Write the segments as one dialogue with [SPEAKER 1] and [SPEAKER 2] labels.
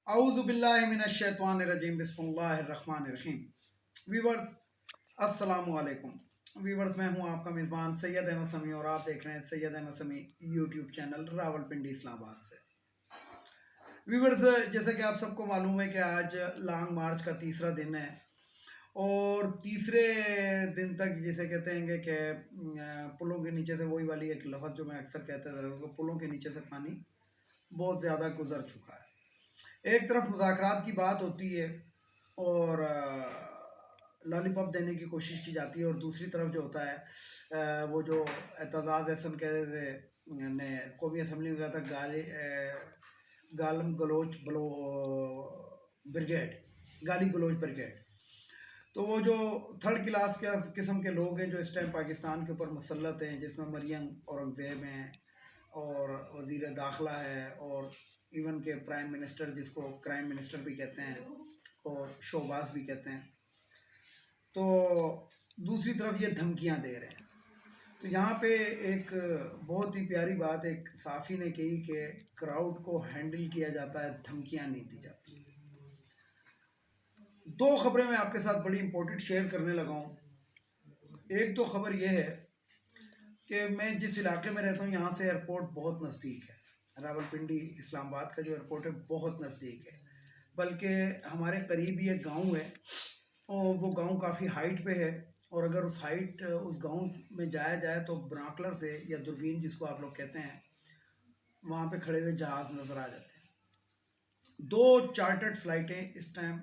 [SPEAKER 1] औज़ुबिल्लाहिमिनश्शैतानिर्रजीम बिस्मिल्लाहिर्रहमानिर्रहीम। वीवर्स अस्सलामु अलैकुम। वीवर्स मैं हूं आपका मेज़बान सैयद अहमद समी और आप देख रहे हैं सैयद अहमद समी यूट्यूब चैनल रावलपिंडी इस्लामाबाद से। वीवर्स जैसे कि आप सबको मालूम है कि आज लॉन्ग मार्च का तीसरा दिन है और तीसरे दिन तक जिसे कहते हैं कि पुलों के नीचे से वही वाली एक लफ्ज़ जो मैं अक्सर कहता था, पुलों के नीचे से पानी बहुत ज़्यादा गुजर चुका है। एक तरफ मुज़ाकरात की बात होती है और लॉलीपॉप देने की कोशिश की जाती है और दूसरी तरफ जो होता है वो जो एतजाज़ एहसन कहते थे ने कौमी असम्बली में कहा था गालम गलोच बलो ब्रिगेड, गाली गलोच ब्रिगेड। तो वो जो थर्ड क्लास के किस्म के लोग हैं जो इस टाइम पाकिस्तान के ऊपर मुसल्लत हैं, जिसमें मरियम औरंगज़ेब हैं और वज़ीर दाखिला है और इवन के प्राइम मिनिस्टर जिसको क्राइम मिनिस्टर भी कहते हैं और शोबाज भी कहते हैं, तो दूसरी तरफ ये धमकियां दे रहे हैं। तो यहाँ पे एक बहुत ही प्यारी बात एक साफ़ी ने कही कि क्राउड को हैंडल किया जाता है, धमकियां नहीं दी जाती। दो खबरें मैं आपके साथ बड़ी इंपॉर्टेंट शेयर करने लगा हूँ। एक तो खबर यह है कि मैं जिस इलाके में रहता हूँ यहाँ से एयरपोर्ट बहुत नज़दीक है। रावलपिंडी इस्लामाबाद का जो एयरपोर्ट है बहुत नज़दीक है, बल्कि हमारे करीब ही एक गांव है और वो गांव काफ़ी हाइट पे है और अगर उस गांव में जाया जाए तो ब्राकलर से या दूरबीन जिसको आप लोग कहते हैं, वहाँ पे खड़े हुए जहाज़ नज़र आ जाते हैं। दो चार्टर्ड फ़्लाइटें इस टाइम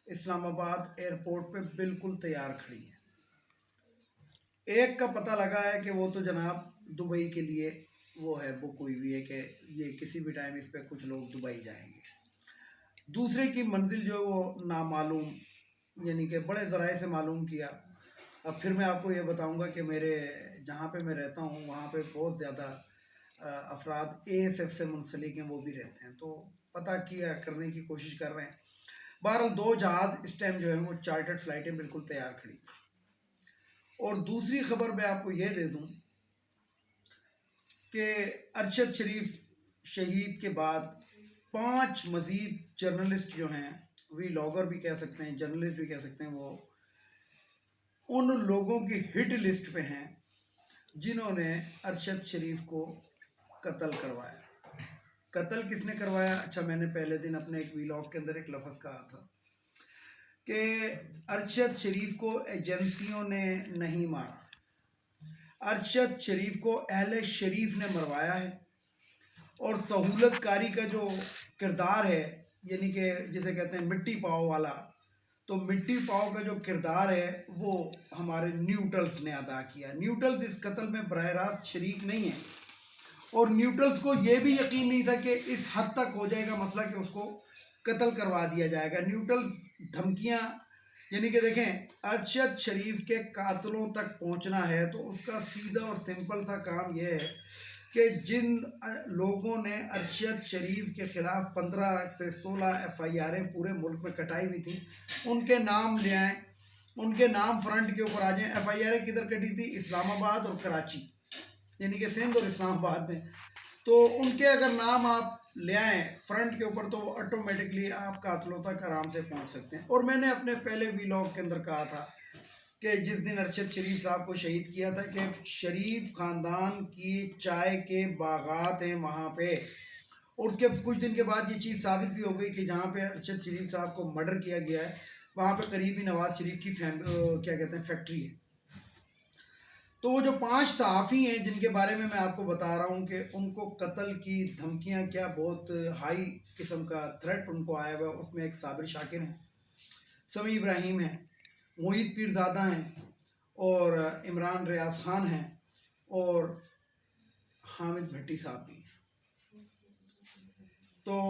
[SPEAKER 1] इस्लामाबाद एयरपोर्ट पे बिल्कुल तैयार खड़ी हैं। एक का पता लगा है कि वो तो जनाब दुबई के लिए वो है, बुक हुई हुई है कि ये किसी भी टाइम इस पे कुछ लोग दुबई जाएंगे। दूसरे की मंजिल जो वो नामालूम, यानी कि बड़े ज़राए से मालूम किया। अब फिर मैं आपको ये बताऊंगा कि मेरे जहाँ पे मैं रहता हूँ वहाँ पे बहुत ज़्यादा अफराद ASF से मुंसलिक हैं, वो भी रहते हैं, तो पता किया करने की कोशिश कर रहे हैं। बहरहाल दो जहाज़ इस टाइम जो है वो चार्टर्ड फ़्लाइटें बिल्कुल तैयार खड़ी। और दूसरी खबर मैं आपको ये दे दूँ कि अरशद शरीफ शहीद के बाद 5 मज़ीद जर्नलिस्ट जो हैं, व्लॉगर भी कह सकते हैं, जर्नलिस्ट भी कह सकते हैं, वो उन लोगों की हिट लिस्ट पे हैं जिन्होंने अरशद शरीफ को कत्ल करवाया। कत्ल किसने करवाया? अच्छा, मैंने पहले दिन अपने एक व्लॉग के अंदर एक लफ्ज़ कहा था कि अरशद शरीफ को एजेंसियों ने नहीं मारा, अरशद शरीफ को अहले शरीफ ने मरवाया है। और सहूलतकारी का जो किरदार है, यानी कि जिसे कहते हैं मिट्टी पाव वाला, तो मिट्टी पाव का जो किरदार है वो हमारे न्यूट्रल्स ने अदा किया। न्यूट्रल्स इस कत्ल में बराह रास्त शरीक नहीं है और न्यूट्रल्स को ये भी यकीन नहीं था कि इस हद तक हो जाएगा मसला कि उसको कत्ल करवा दिया जाएगा। न्यूट्रल्स धमकियाँ, यानी कि देखें अरशद शरीफ के कातलों तक पहुंचना है तो उसका सीधा और सिंपल सा काम यह है कि जिन लोगों ने अरशद शरीफ के ख़िलाफ़ 15 से 16 FIR पूरे मुल्क में कटाई हुई थी, उनके नाम ले आएँ, उनके नाम फ्रंट के ऊपर आ जाएँ। FIR किधर कटी थी? इस्लामाबाद और कराची, यानी कि सिंध और इस्लामाबाद में। तो उनके अगर नाम आप ले आएँ फ्रंट के ऊपर तो वो ऑटोमेटिकली आप कातलों तक आराम से पहुंच सकते हैं। और मैंने अपने पहले व्लॉग के अंदर कहा था कि जिस दिन अरशद शरीफ साहब को शहीद किया था कि शरीफ ख़ानदान की चाय के बागात हैं वहाँ पे, और उसके कुछ दिन के बाद ये चीज़ साबित भी हो गई कि जहाँ पे अरशद शरीफ साहब को मर्डर किया गया है वहाँ पे करीबी नवाज शरीफ की क्या कहते हैं फैक्ट्री है। तो वो जो 5 सहाफ़ी हैं जिनके बारे में मैं आपको बता रहा हूँ कि उनको कत्ल की धमकियाँ, क्या बहुत हाई किस्म का थ्रेट उनको आया हुआ है, उसमें एक साबिर शाकिर हैं, समी इब्राहिम हैं, मोहित पीरज़ादा हैं और इमरान रियाज ख़ान हैं और हामिद भट्टी साहब भी हैं। तो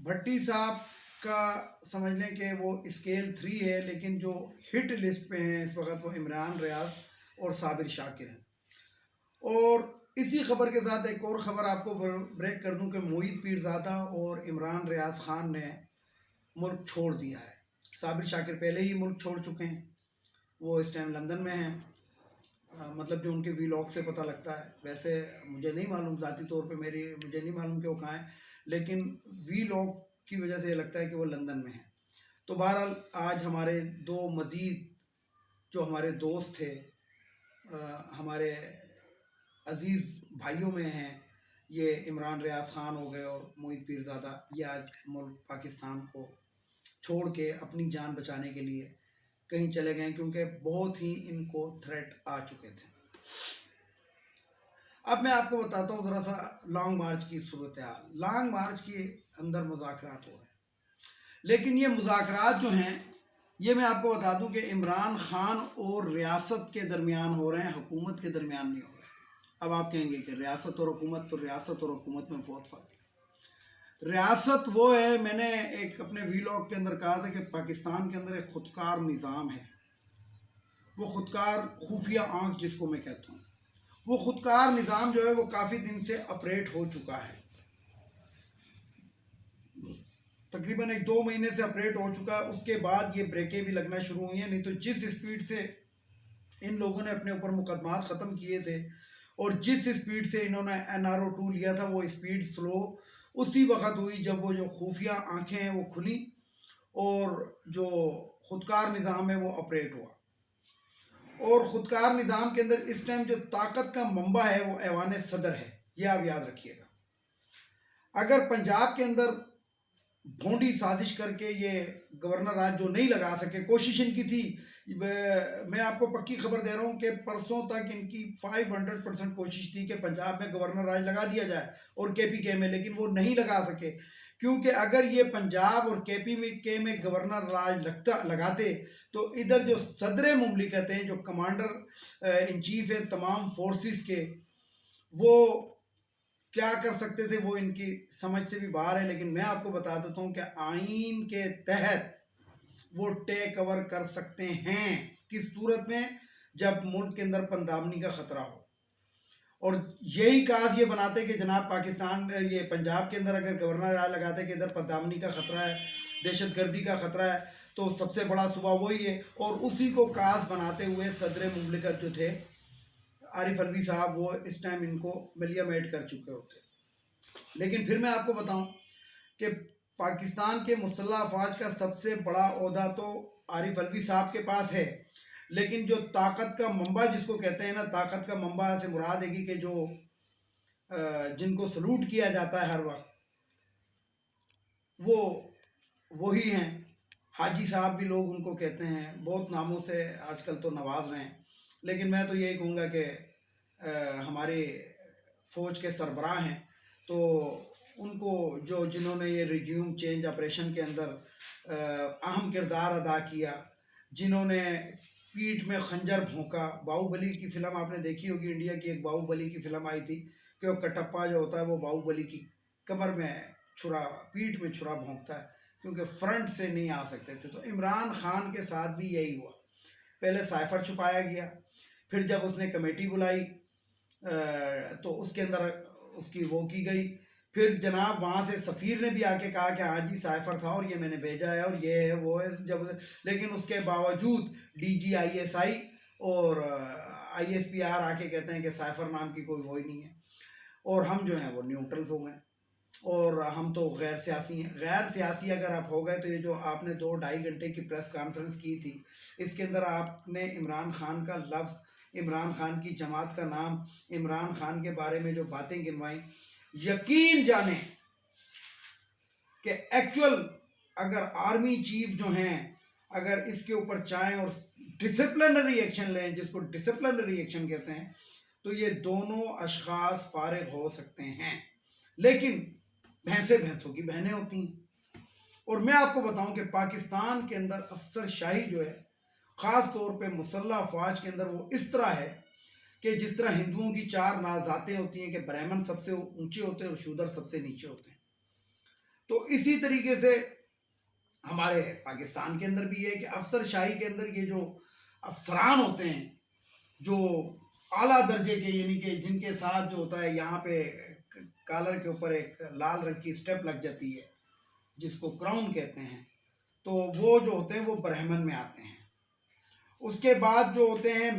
[SPEAKER 1] भट्टी साहब का समझ लें कि वो स्केल 3 है, लेकिन जो हिट लिस्ट पे हैं इस वक्त वो इमरान रियाज और साबिर शाकिर हैं। और इसी खबर के साथ एक और ख़बर आपको ब्रेक कर दूं कि मोहित पीरज़ादा और इमरान रियाज ख़ान ने मुल्क छोड़ दिया है। साबिर शाकिर पहले ही मुल्क छोड़ चुके हैं, वो इस टाइम लंदन में हैं, मतलब जो उनके व्लॉग से पता लगता है। वैसे मुझे नहीं मालूम ज़ाती तौर पे मुझे नहीं मालूम कि वो कहाँ हैं, लेकिन व्लॉग की वजह से लगता है कि वो लंदन में है। तो बहरहाल आज हमारे दो मज़ीद जो हमारे दोस्त थे, हमारे अज़ीज़ भाइयों में हैं, ये इमरान रियाज ख़ान हो गए और मोहित पीरज़ादा, ये आज मुल्क पाकिस्तान को छोड़ के अपनी जान बचाने के लिए कहीं चले गए, क्योंकि बहुत ही इनको थ्रेट आ चुके थे। अब मैं आपको बताता हूँ ज़रा सा लॉन्ग मार्च की सूरत हाल। लॉन्ग मार्च के अंदर मुज़ाकरात हो रहे हैं, लेकिन ये मुज़ाकरात जो हैं, ये मैं आपको बता दूं कि इमरान ख़ान और रियासत के दरमियान हो रहे हैं, हुकूमत के दरमियान नहीं हो रहे हैं। अब आप कहेंगे कि रियासत और हुकूमत, तो रियासत और हुकूमत में बहुत फ़र्क है। रियासत वो है, मैंने एक अपने वीलॉग के अंदर कहा था कि पाकिस्तान के अंदर एक खुदकार निज़ाम है, वो खुदकार खुफिया आँख जिसको मैं कहता हूँ, वो खुदकार निज़ाम जो है वो काफ़ी दिन से ऑपरेट हो चुका है, तकरीबन 1-2 महीने से ऑपरेट हो चुका है। उसके बाद ये ब्रेकें भी लगना शुरू हुई हैं, नहीं तो जिस स्पीड से इन लोगों ने अपने ऊपर मुकदमात ख़त्म किए थे और जिस स्पीड से इन्होंने NRO 2 लिया था, वो स्पीड स्लो उसी वक्त हुई जब वो जो खुफिया आंखें हैं वो खुली और जो खुदकार निज़ाम है वो ऑपरेट हुआ। और खुदकार निज़ाम के अंदर इस टाइम जो ताकत का मंबा है वो ऐवान सदर है, ये आप याद रखिएगा। अगर पंजाब के अंदर भोंडी साजिश करके ये गवर्नर राज जो नहीं लगा सके, कोशिश इनकी थी, मैं आपको पक्की खबर दे रहा हूँ कि परसों तक इनकी 500% कोशिश थी कि पंजाब में गवर्नर राज लगा दिया जाए और KPK में, लेकिन वो नहीं लगा सके, क्योंकि अगर ये पंजाब और KPK में गवर्नर राज लगाते तो इधर जो सदर मुमलिकत हैं, जो कमांडर इन चीफ है तमाम फोर्सेस के, वो क्या कर सकते थे, वो इनकी समझ से भी बाहर है। लेकिन मैं आपको बता देता हूँ कि आइन के तहत वो टेक ओवर कर सकते हैं, किस सूरत में, जब मुल्क के अंदर पंदामनी का ख़तरा हो। और यही काज ये बनाते कि जनाब पाकिस्तान, ये पंजाब के अंदर अगर गवर्नर राज लगाते कि इधर पंदामनी का ख़तरा है, दहशतगर्दी का ख़तरा है, तो सबसे बड़ा सूबा वही है, और उसी को काज बनाते हुए सदर मुमलिकत जो थे आरिफ अलवी साहब, वो इस टाइम इनको मिलियमेट कर चुके होते। लेकिन फिर मैं आपको बताऊं कि पाकिस्तान के मुसल्लह अफवाज का सबसे बड़ा ओहदा तो आरिफ अलवी साहब के पास है, लेकिन जो ताकत का मंबा जिसको कहते हैं ना, ताकत का मंबा से मुराद है कि जो जिनको सलूट किया जाता है हर वक्त, वो वही हैं। हाजी साहब भी लोग उनको कहते हैं, बहुत नामों से आजकल तो नवाज रहे हैं, लेकिन मैं तो यही कहूँगा कि हमारे फ़ौज के सरबराह हैं, तो उनको जो जिन्होंने ये रिज्यूम चेंज ऑपरेशन के अंदर अहम किरदार अदा किया, जिन्होंने पीठ में खंजर भोंका, बाहुबली की फ़िल्म आपने देखी होगी, इंडिया की एक बाहुबली की फ़िल्म आई थी कि वो कटप्पा जो होता है वो बाहुबली की कमर में छुरा, पीठ में छुरा भोंकता है, क्योंकि फ्रंट से नहीं आ सकते थे। तो इमरान ख़ान के साथ भी यही हुआ, पहले साइफर छुपाया गया, फिर जब उसने कमेटी बुलाई तो उसके अंदर उसकी वो की गई, फिर जनाब वहाँ से सफ़ीर ने भी आके कहा कि हाँ जी साइफर था और ये मैंने भेजा है और ये है वो है, जब लेकिन उसके बावजूद DG ISI और ISPR आके कहते हैं कि साइफर नाम की कोई वो ही नहीं है, और हम जो हैं वो न्यूट्रल्स हो गए और हम तो गैर सियासी हैं। गैर सियासी अगर आप हो गए तो ये जो आपने 2-2.5 घंटे की प्रेस कॉन्फ्रेंस की थी, इसके अंदर आपने इमरान ख़ान का लफ्ज़, इमरान ख़ान की जमात का नाम, इमरान ख़ान के बारे में जो बातें गिनवाई, यकीन जाने कि एक्चुअल अगर आर्मी चीफ जो हैं अगर इसके ऊपर चाहें और डिसिप्लिनरी एक्शन लें, जिसको डिसिप्लिनरी एक्शन कहते हैं, तो ये दोनों अशखास फारिग हो सकते हैं। लेकिन भैंसें भैंसों की बहनें होती हैं। और मैं आपको बताऊं कि पाकिस्तान के अंदर अफसर शाही जो है, ख़ास तौर पे मुसल्लह अफवाज के अंदर, वो इस तरह है कि जिस तरह हिंदुओं की 4 नाज़ातें होती हैं कि ब्राह्मण सबसे ऊंचे होते हैं और शूद्र सबसे नीचे होते हैं, तो इसी तरीके से हमारे पाकिस्तान के अंदर भी है कि अफसर शाही के अंदर ये जो अफसरान होते हैं जो आला दर्जे के, यानी कि जिनके साथ जो होता है यहाँ पे कॉलर के ऊपर एक लाल रंग की स्टेप लग जाती है जिसको क्राउन कहते हैं, तो वो जो होते हैं वो ब्राह्मण में आते हैं। उसके बाद जो होते हैं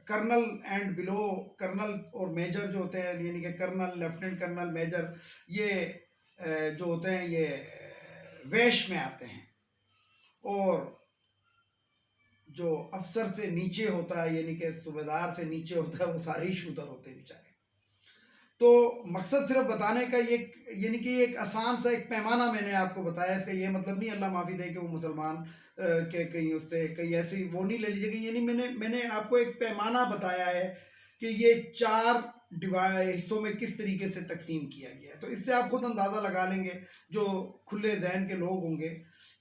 [SPEAKER 1] कर्नल एंड बिलो कर्नल और मेजर जो होते हैं, यानी कि कर्नल, लेफ्टिनेंट कर्नल, मेजर, ये जो होते हैं ये वेश में आते हैं, और जो अफसर से नीचे होता है यानी कि सूबेदार से नीचे होता है वो सारे ही शूदर होते हैं बेचारे। तो मकसद सिर्फ बताने का ये यानी कि एक आसान सा एक पैमाना मैंने आपको बताया। इसका ये मतलब नहीं अल्लाह माफ़ी दे कि वो मुसलमान के कहीं उससे कहीं ऐसी वो नहीं ले लीजिएगा, यानी मैंने आपको एक पैमाना बताया है कि ये 4 हिस्सों में किस तरीके से तकसीम किया गया है। तो इससे आप खुद अंदाज़ा लगा लेंगे, जो खुले जहन के लोग होंगे,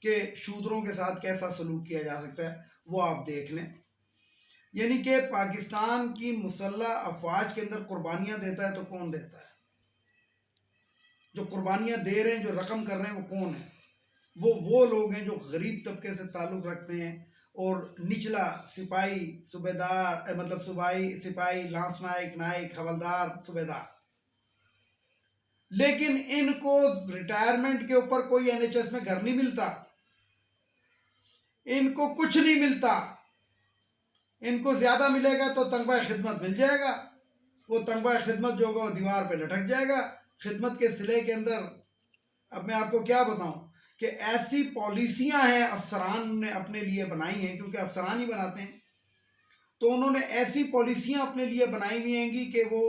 [SPEAKER 1] कि शूदरों के साथ कैसा सलूक किया जा सकता है, वो आप देख लें। यानी कि पाकिस्तान की मुसल्लह अफवाज के अंदर कुर्बानियाँ देता है तो कौन देता है? जो कुर्बानियाँ दे रहे हैं, जो रकम कर रहे हैं, वो कौन है? वो लोग हैं जो गरीब तबके से ताल्लुक़ रखते हैं और निचला सिपाही सूबेदार मतलब सिपाही लांस नायक नायक हवलदार सूबेदार। लेकिन इनको रिटायरमेंट के ऊपर कोई एनएचएस में घर नहीं मिलता, इनको कुछ नहीं मिलता। इनको ज़्यादा मिलेगा तो तंगबा खिदमत मिल जाएगा, वो तंगबा खिदमत जो होगा वो दीवार पे लटक जाएगा। खिदमत के सिले के अंदर अब मैं आपको क्या बताऊं कि ऐसी पॉलिसियां हैं अफसरान ने अपने लिए बनाई हैं, क्योंकि अफसरान ही बनाते हैं, तो उन्होंने ऐसी पॉलिसियां अपने लिए बनाई हुई हैं कि वो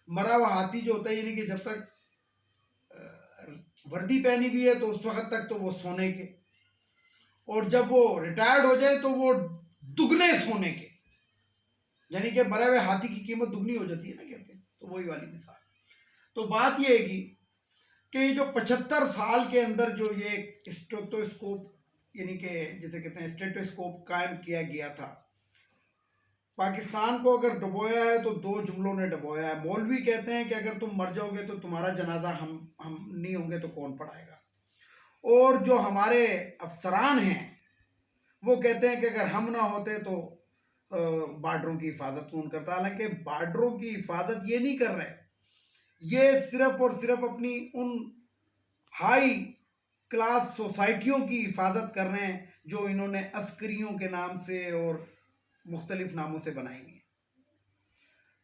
[SPEAKER 1] मरा हुआ हाथी जो होता है, यानी कि जब तक वर्दी पहनी हुई है तो उस वक्त तक तो वो सोने के, और जब वो रिटायर्ड हो जाए तो वो दुगने सोने के, यानी कि मरे हुए हाथी की कीमत दुगनी हो जाती है ना, कहते हैं। तो वही वाली मिसाल। तो बात यह है कि जो 75 साल के अंदर जो ये स्टेथोस्कोप यानी कि जिसे कहते हैं स्टेथोस्कोप कायम किया गया था, पाकिस्तान को अगर डुबोया है तो 2 जुमलों ने डुबोया है। मौलवी कहते हैं कि अगर तुम मर जाओगे तो तुम्हारा जनाजा हम नहीं होंगे तो कौन पढ़ाएगा, और जो हमारे अफसरान हैं वो कहते हैं कि अगर हम ना होते तो बार्डरों की हिफाजत कौन करता। हालांकि बार्डरों की हिफाजत ये नहीं कर रहे, ये सिर्फ और सिर्फ अपनी उन हाई क्लास सोसाइटियों की हिफाजत कर रहे हैं जो इन्होंने अस्करियों के नाम से और मुख्तलिफ नामों से बनाई हुई है।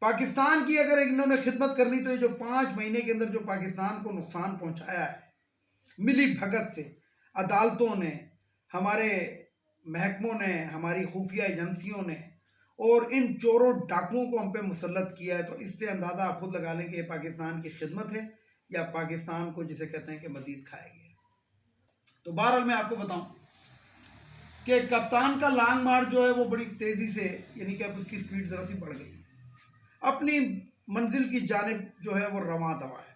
[SPEAKER 1] पाकिस्तान की अगर इन्होंने खिदमत करनी तो ये जो 5 महीने के अंदर जो पाकिस्तान को नुकसान पहुंचाया है मिली भगत से, अदालतों ने, हमारे महकमों ने, हमारी खुफिया एजेंसियों ने, और इन चोरों डाकुओं को हम पे मुसल्लत किया है, तो इससे अंदाज़ा आप खुद लगा लें कि पाकिस्तान की खिदमत है या पाकिस्तान को जिसे कहते हैं कि मजीद खाएगी। तो बहरहाल मैं आपको बताऊं कि कप्तान का लॉन्ग मार्च जो है वो बड़ी तेज़ी से, यानी कि अब उसकी स्पीड ज़रा सी बढ़ गई, अपनी मंजिल की जानिब जो है वो रवां दवा है।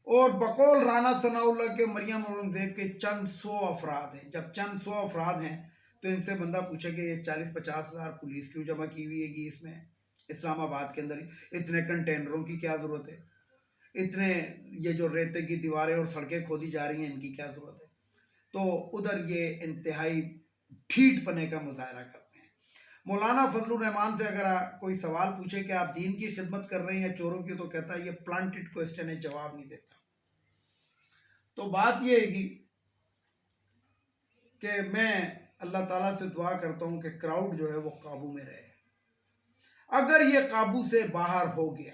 [SPEAKER 1] और बकौल राना सनाउल्लाह के मरियम औरंगजेब के चंद 100 अफराद हैं। जब चंद 100 अफराद हैं तो इनसे बंदा पूछे कि ये 40-50 हज़ार पुलिस क्यों जमा की हुई है कि इसमें इस्लामाबाद के अंदर इतने कंटेनरों की क्या ज़रूरत है, इतने ये जो रेते की दीवारें और सड़कें खोदी जा रही हैं इनकी क्या ज़रूरत है। तो उधर ये इंतहाई ठीठ पने का मुजाहरा करते हैं। मौलाना फजलुर रहमान से अगर कोई सवाल पूछे कि आप दीन की खिदमत कर रहे हैं या चोरों की, तो कहता है ये प्लांटेड क्वेश्चन है, जवाब नहीं देता। तो बात यह है कि मैं अल्लाह ताला से दुआ करता हूँ कि क्राउड जो है वो काबू में रहे। अगर ये काबू से बाहर हो गया,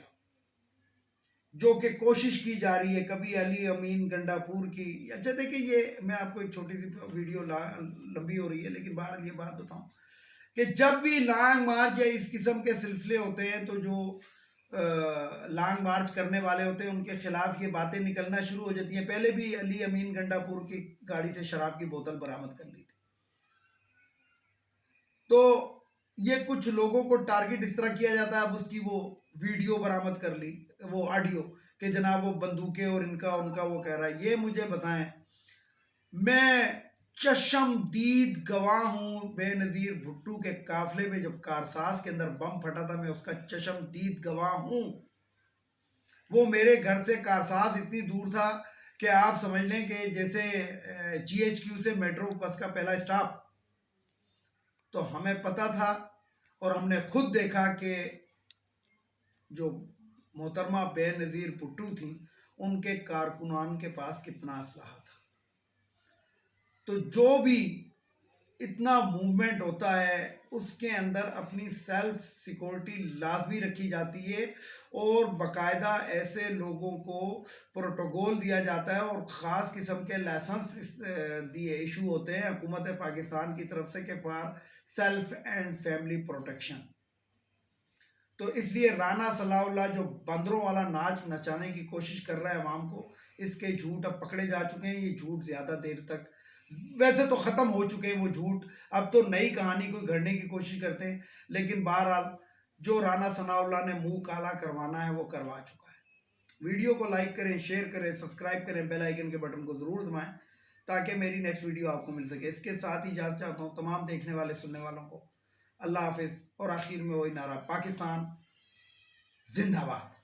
[SPEAKER 1] जो कि कोशिश की जा रही है, कभी अली अमीन गंडापुर की, अच्छा देखिए ये मैं आपको एक छोटी सी वीडियो लंबी हो रही है, लेकिन बाहर ये बात बताऊँ कि जब भी लॉन्ग मार्च या इस किस्म के सिलसिले होते हैं तो जो लॉन्ग मार्च करने वाले होते हैं उनके खिलाफ ये बातें निकलना शुरू हो जाती हैं। पहले भी अली अमीन गंडापुर की गाड़ी से शराब की बोतल बरामद कर ली थी। तो ये कुछ लोगों को टारगेट इस तरह किया जाता है, अब उसकी वो वीडियो बरामद कर ली, वो ऑडियो, कि जनाब वो बंदूकें और इनका उनका वो कह रहा है। ये मुझे बताएं, मैं चशमदीद गवाह हूँ बेनज़ीर भुट्टो के काफिले में जब कारसास के अंदर बम फटा था, मैं उसका चशमदीद गवाह हूँ। वो मेरे घर से कारसास इतनी दूर था कि आप समझ लें कि जैसे GHQ से मेट्रो बस का पहला स्टॉप। तो हमें पता था और हमने खुद देखा कि जो मोहतरमा बेनज़ीर भुट्टो थी उनके कारकुनान के पास कितना असलहा था। तो जो भी इतना मूवमेंट होता है, उसके अंदर अपनी सेल्फ सिक्योरिटी लाजमी रखी जाती है और बाकायदा ऐसे लोगों को प्रोटोकॉल दिया जाता है और ख़ास किस्म के लाइसेंस दिए इशू होते हैं हुकूमत पाकिस्तान की तरफ से कि for self and family protection. तो इसलिए राना सलाउल्लाह जो बंदरों वाला नाच नचाने की कोशिश कर रहा है अवाम को, इसके झूठ अब पकड़े जा चुके हैं। ये झूठ ज़्यादा देर तक वैसे तो ख़त्म हो चुके हैं वो झूठ, अब तो नई कहानी कोई गढ़ने की कोशिश करते हैं, लेकिन बहरहाल जो राना सनाउल्लाह ने मुंह काला करवाना है वो करवा चुका है। वीडियो को लाइक करें, शेयर करें, सब्सक्राइब करें, बेल आइकन के बटन को ज़रूर दबाएं ताकि मेरी नेक्स्ट वीडियो आपको मिल सके। इसके साथ ही इजाज़त चाहता हूँ तमाम देखने वाले सुनने वालों को। अल्लाह हाफिज़। और आखिर में वही नारा, पाकिस्तान जिंदाबाद।